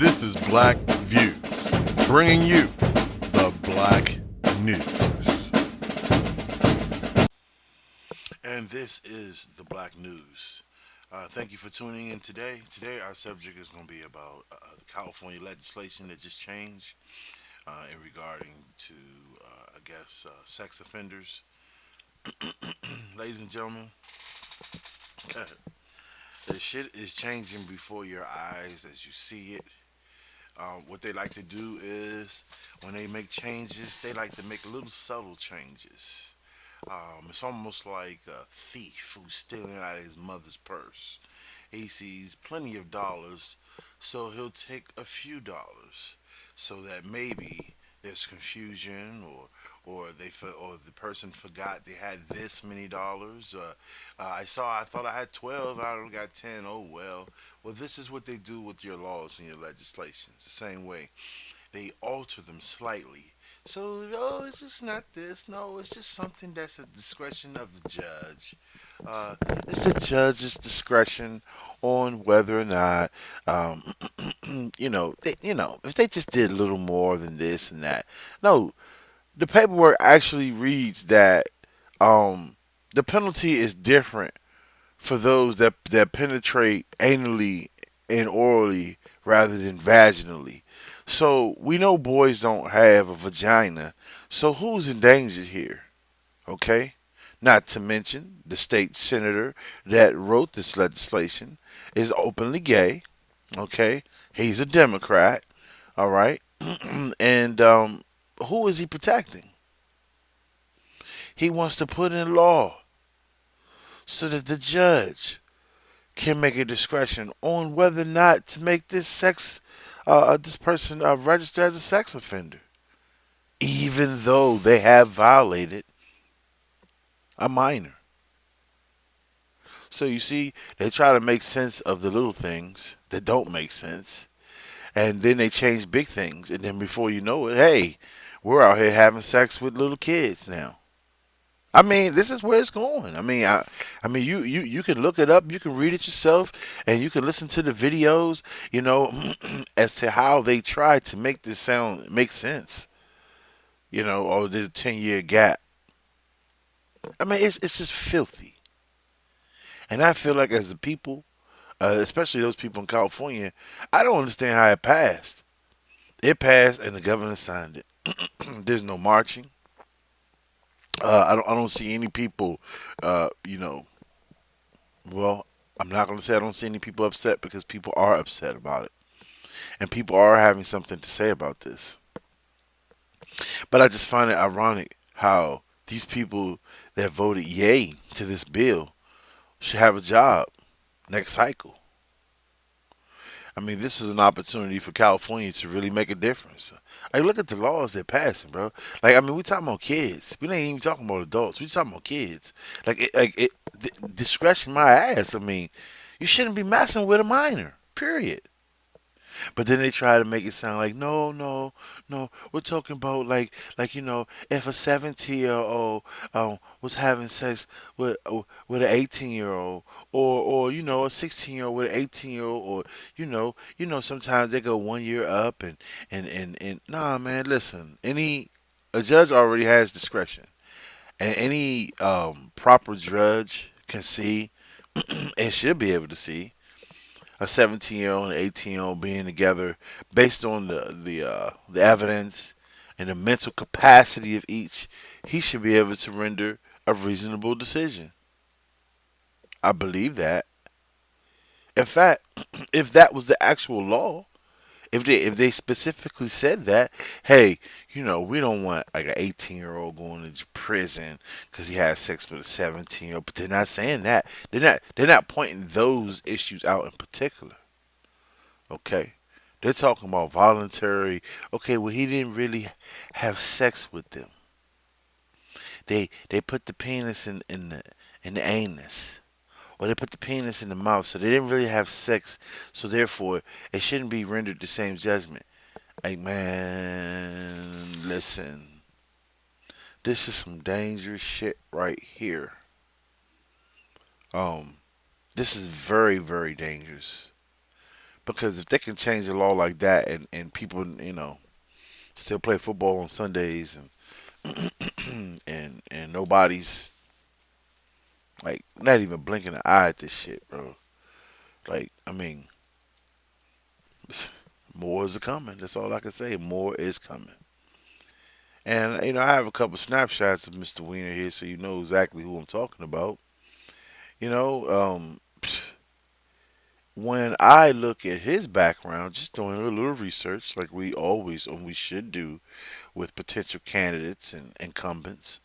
This is Black Views, bringing you the Black News. And this is the Black News. Thank you for tuning in today. Today, our subject is going to be about the California legislation that just changed in regarding to, sex offenders. Ladies and gentlemen, the shit is changing before your eyes as you see it. What they like to do is when they make changes, they like to make little subtle changes. It's almost like a thief who's stealing out of his mother's purse. He sees plenty of dollars, so he'll take a few dollars, so that maybe there's confusion, or the person forgot they had this many dollars. I thought I had 12. I only got 10. Oh well. Well, this is what they do with your laws and your legislations. The same way they alter them slightly. So, oh, it's just not this. No, it's just something that's at discretion of the judge. Uh, it's the judge's discretion on whether or not, um, if they just did a little more than this and that. No, the paperwork actually reads that um, the penalty is different for those that penetrate anally and orally rather than vaginally. So we know boys don't have a vagina. So who's in danger here? Okay? Not to mention the state senator that wrote this legislation is openly gay. Okay? He's a Democrat. All right? and who is he protecting? He wants to put in law so that the judge can make a discretion on whether or not to make this person register as a sex offender, even though they have violated a minor. So you see, they try to make sense of the little things that don't make sense, and then they change big things, and then before you know it, hey, we're out here having sex with little kids now. I mean, this is where it's going. I mean, you can look it up, you can read it yourself, and you can listen to the videos. You know, as to how they try to make this sound make sense. You know, or the 10-year gap. I mean, it's just filthy, and I feel like as a people, especially those people in California, I don't understand how it passed. It passed, and the governor signed it. There's no marching. I don't see any people. You know, well, I'm not going to say I don't see any people upset because people are upset about it. And people are having something to say about this. But I just find it ironic how these people that voted yay to this bill should have a job next cycle. I mean, this is an opportunity for California to really make a difference. Like, look at the laws they're passing, bro. Like, I mean, we talking about kids. We ain't even talking about adults. We talking about kids. Discretion my ass. I mean, you shouldn't be messing with a minor. Period. But then they try to make it sound like no, no, no. We're talking about if a 17-year-old was having sex with an 18-year-old, or a 16-year-old with an 18-year-old, or sometimes they go 1 year up and nah, man. Listen, any a judge already has discretion, and any proper judge can see and should be able to see a 17-year-old and an 18-year-old being together based on the evidence and the mental capacity of each, he should be able to render a reasonable decision. I believe that. In fact, if that was the actual law, if they specifically said that, hey, we don't want like an 18-year-old going to prison because he had sex with a 17-year-old. But they're not saying that. They're not pointing those issues out in particular. Okay. They're talking about voluntary. Okay, well, he didn't really have sex with them. They put the penis in the anus, or they put the penis in the mouth, so they didn't really have sex. So therefore, it shouldn't be rendered the same judgment. Like, man, listen, this is some dangerous shit right here. Um, this is very, very dangerous Because if they can change the law like that, and people, still play football on Sundays, and nobody's like not even blinking an eye at this shit, bro. Like, I mean, more is coming. That's all I can say. More is coming. And I have a couple snapshots of Mr. Wiener here, so you know exactly who I'm talking about. You know, when I look at his background, just doing a little research, like we always and we should do with potential candidates and incumbents.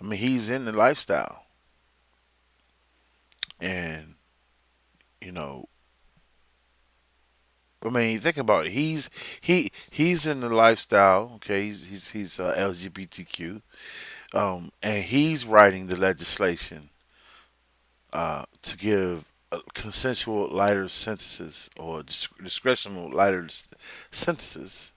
I mean, he's in the lifestyle, and you know, I mean, think about it. He's in the lifestyle. Okay, he's LGBTQ, and he's writing the legislation to give consensual lighter sentences or discretional lighter sentences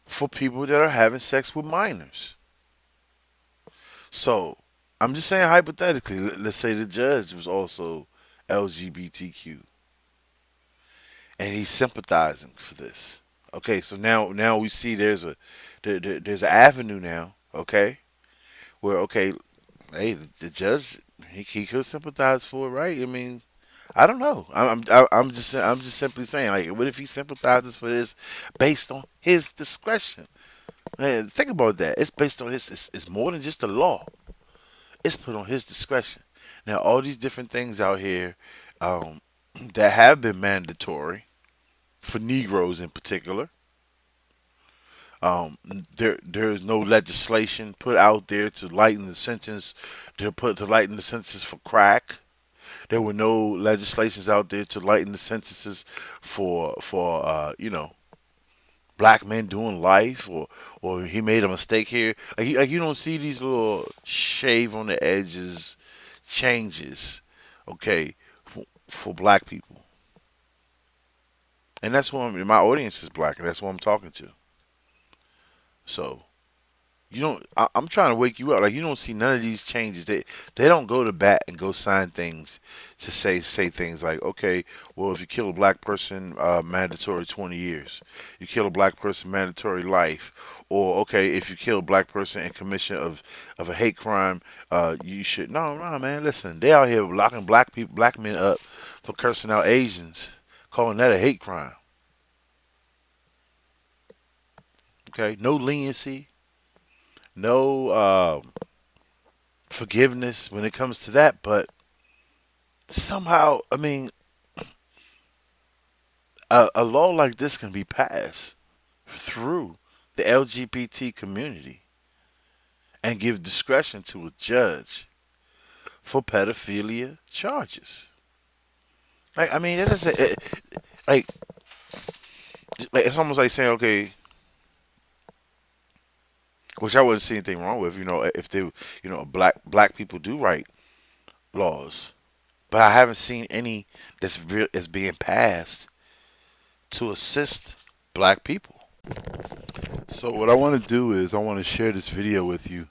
for people that are having sex with minors. So I'm just saying hypothetically, let's say the judge was also LGBTQ and he's sympathizing for this. Okay, so now we see there's an avenue now. Okay, where okay, hey, the judge he could sympathize for it, right? I mean, I don't know. I'm just simply saying, like, what if he sympathizes for this based on his discretion? Man, think about that. It's based on his. It's more than just a law. It's put on his discretion. Now, all these different things out here um, that have been mandatory for Negroes in particular. Um, there is no legislation put out there to lighten the sentence to lighten the sentences for crack. There were no legislations out there to lighten the sentences for black men doing life or he made a mistake here. Like you don't see these little shave on the edges changes, okay, for black people. And that's my audience is black, and that's what I'm talking to. So you don't. I'm trying to wake you up. Like you don't see none of these changes. They don't go to bat and go sign things to say things like, okay, well, if you kill a black person, mandatory 20 years. You kill a black person, mandatory life. Or okay, if you kill a black person in commission of a hate crime, you should. No, no, man. Listen, they out here locking black men up for cursing out Asians, calling that a hate crime. Okay, no leniency, no forgiveness when it comes to that, but somehow, I mean, a law like this can be passed through the LGBT community and give discretion to a judge for pedophilia charges. Like, I mean, it doesn't, like, like, it's almost like saying, okay, which I wouldn't see anything wrong with, if black people do write laws, but I haven't seen any that's being passed to assist black people. So what I want to do is I want to share this video with you,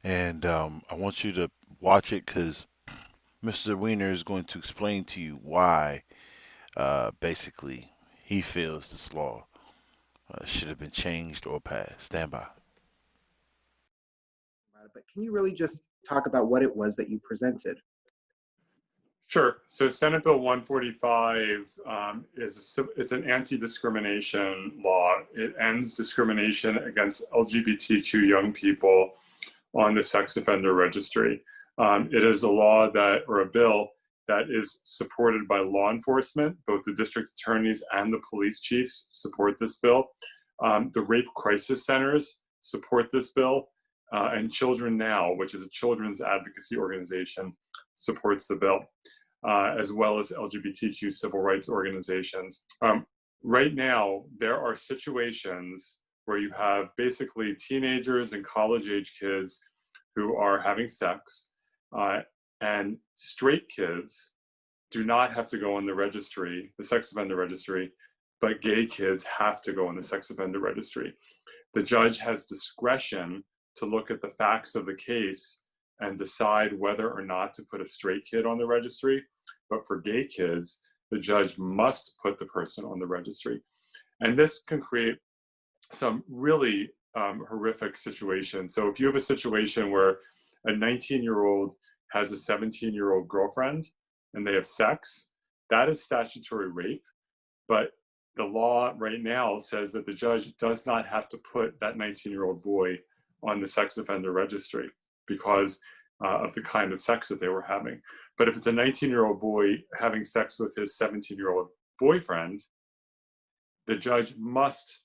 and I want you to watch it because Mr. Wiener is going to explain to you why, basically, he feels this law should have been changed or passed. Stand by. But can you really just talk about what it was that you presented? Sure. So Senate Bill 145 it's an anti-discrimination law. It ends discrimination against LGBTQ young people on the sex offender registry. It is a law or a bill that is supported by law enforcement. Both the district attorneys and the police chiefs support this bill. The rape crisis centers support this bill. And Children Now, which is a children's advocacy organization, supports the bill, as well as LGBTQ civil rights organizations. Right now, there are situations where you have basically teenagers and college-age kids who are having sex, and straight kids do not have to go on the registry, the sex offender registry, but gay kids have to go on the sex offender registry. The judge has discretion to look at the facts of the case and decide whether or not to put a straight kid on the registry. But for gay kids, the judge must put the person on the registry. And this can create some really horrific situations. So if you have a situation where a 19-year-old has a 17-year-old girlfriend and they have sex, that is statutory rape. But the law right now says that the judge does not have to put that 19-year-old boy on the sex offender registry because of the kind of sex that they were having. But if it's a 19-year-old boy having sex with his 17-year-old boyfriend, the judge must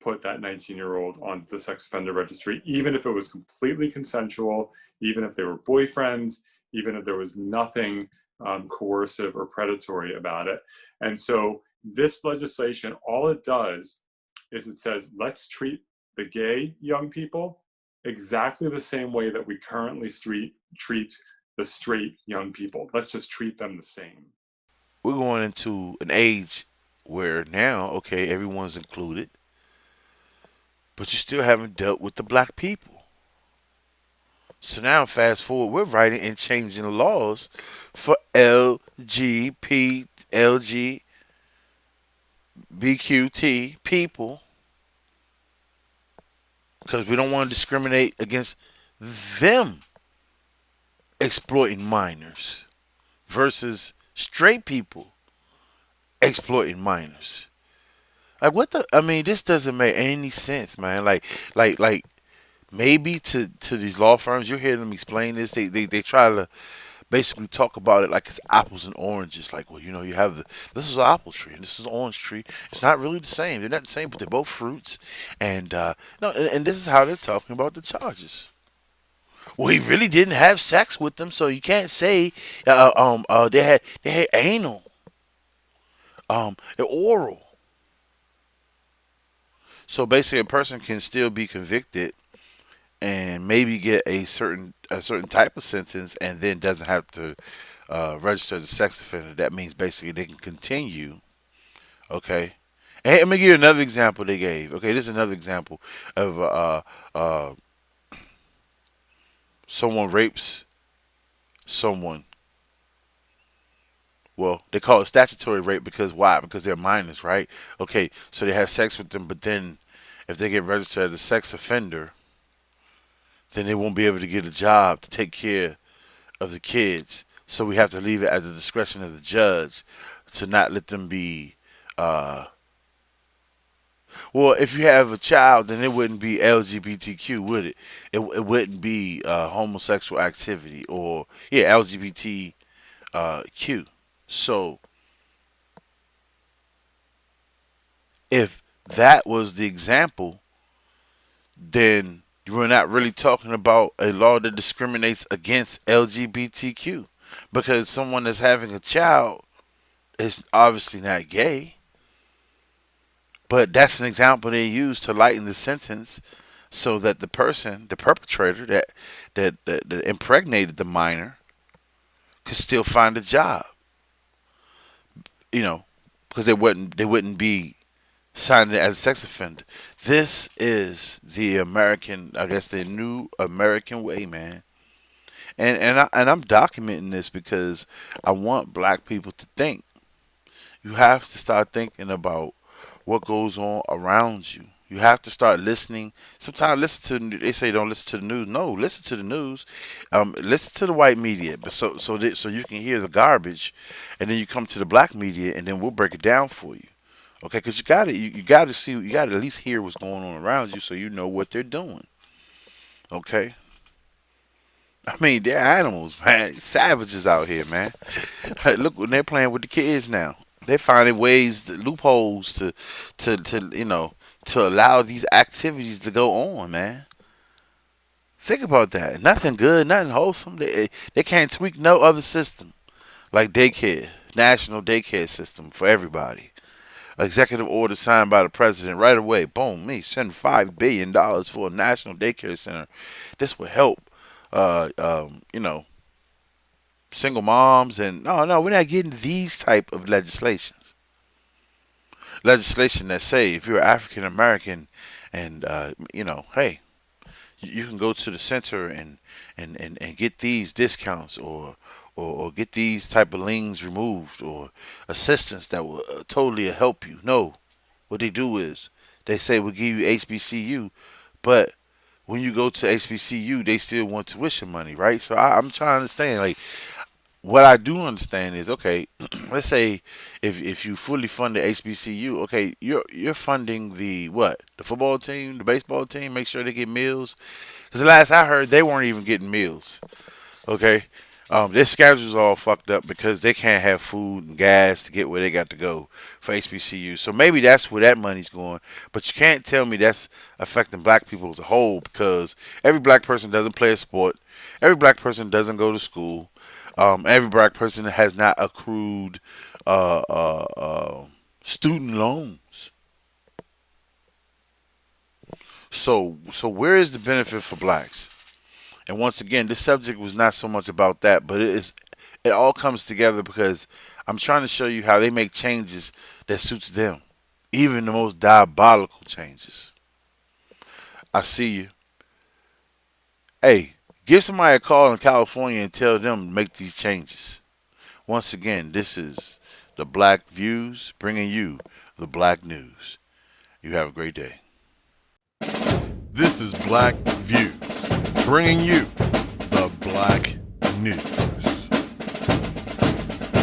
put that 19-year-old onto the sex offender registry, even if it was completely consensual, even if they were boyfriends, even if there was nothing coercive or predatory about it. And so this legislation, all it does is it says, let's treat the gay young people exactly the same way that we currently treat the straight young people. Let's just treat them the same. We're going into an age where now, okay, everyone's included, but you still haven't dealt with the black people. So now, fast forward, we're writing and changing the laws for LGBTQT people because we don't want to discriminate against them exploiting minors versus straight people exploiting minors. Like what the? I mean, this doesn't make any sense, man. Like maybe to these law firms, you hear them explain this. They try to basically talk about it like it's apples and oranges. Like, well, you know, you have this is an apple tree and this is an orange tree. It's not really the same. They're not the same, but they're both fruits. And no, and this is how they're talking about the charges. Well, he really didn't have sex with them, so you can't say they had anal, oral. So basically, a person can still be convicted and maybe get a certain type of sentence, and then doesn't have to register as a sex offender. That means basically they can continue. Okay, and let me give you another example they gave. Okay, this is another example of someone rapes someone. Well, they call it statutory rape because why? Because they're minors, right? Okay, so they have sex with them, but then if they get registered as a sex offender, then they won't be able to get a job to take care of the kids. So we have to leave it at the discretion of the judge to not let them be. Well, if you have a child, then it wouldn't be LGBTQ, would it? It wouldn't be homosexual activity or LGBTQ. So if that was the example, then we're not really talking about a law that discriminates against LGBTQ because someone that's having a child is obviously not gay. But that's an example they use to lighten the sentence so that the person, the perpetrator that impregnated the minor, could still find a job. You know, because they wouldn't be signed as a sex offender. This is the American, I guess, the new American way, man. And I'm documenting this because I want black people to think. You have to start thinking about what goes on around you. You have to start listening. Sometimes listen to. They say don't listen to the news. No, listen to the news. Listen to the white media, but so you can hear the garbage, and then you come to the black media, and then we'll break it down for you. Okay, because you got to see, you got to at least hear what's going on around you, so you know what they're doing. Okay, I mean they're animals, man, savages out here, man. Look when they're playing with the kids now. They're finding ways, loopholes to allow these activities to go on, man. Think about that. Nothing good, nothing wholesome. They can't tweak no other system like daycare, national daycare system for everybody. Executive order signed by the president right away. Boom, me send $5 billion for a national daycare center. This will help, uh, um, you know, single moms and no, we're not getting these type of legislations. Legislation that say if you're African American and hey, you can go to the center and get these discounts or get these type of liens removed, or assistance that will totally help you. No, what they do is they say we'll give you HBCU, but when you go to HBCU, they still want tuition money, right? So I'm trying to understand, like, what I do understand is, okay, let's say if you fully fund the HBCU, okay, you're funding the what? The football team, the baseball team, make sure they get meals. Because the last I heard, they weren't even getting meals. Okay, their schedules all fucked up because they can't have food and gas to get where they got to go for HBCU. So maybe that's where that money's going. But you can't tell me that's affecting black people as a whole, because every black person doesn't play a sport. Every black person doesn't go to school. Every black person has not accrued student loans. So where is the benefit for blacks? And once again, this subject was not so much about that, but it all comes together because I'm trying to show you how they make changes that suits them, even the most diabolical changes. I see you. Hey, give somebody a call in California and tell them to make these changes. Once again, this is the Black Views bringing you the Black News. You have a great day. This is Black Views, bringing you the Black News.